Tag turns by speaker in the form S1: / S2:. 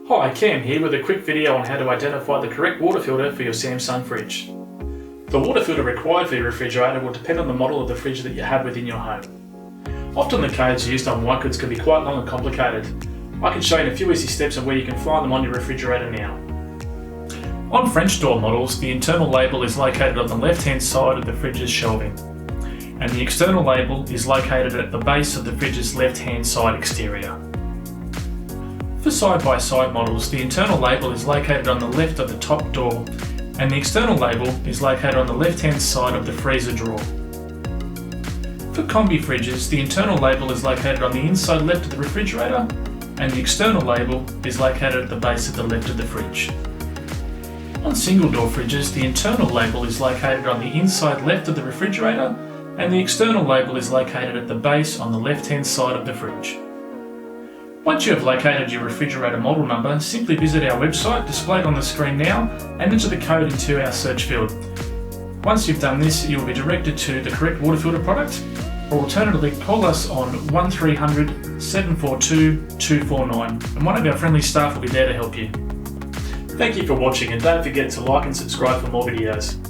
S1: Hi, Cam here with a quick video on how to identify the correct water filter for your Samsung fridge. The water filter required for your refrigerator will depend on the model of the fridge that you have within your home. Often the codes used on white goods can be quite long and complicated. I can show you a few easy steps on where you can find them on your refrigerator now. On French door models, the internal label is located on the left-hand side of the fridge's shelving, and the external label is located at the base of the fridge's left-hand side exterior. For side-by-side models, the internal label is located on the left of the top door, and the external label is located on the left-hand side of the freezer drawer. For combi fridges, the internal label is located on the inside left of the refrigerator, and the external label is located at the base of the left of the fridge. On single door fridges, the internal label is located on the inside left of the refrigerator, and the external label is located at the base on the left-hand side of the fridge. Once you have located your refrigerator model number, simply visit our website displayed on the screen now and enter the code into our search field. Once you've done this, you'll be directed to the correct water filter product, or alternatively call us on 1300 742 249 and one of our friendly staff will be there to help you. Thank you for watching, and don't forget to like and subscribe for more videos.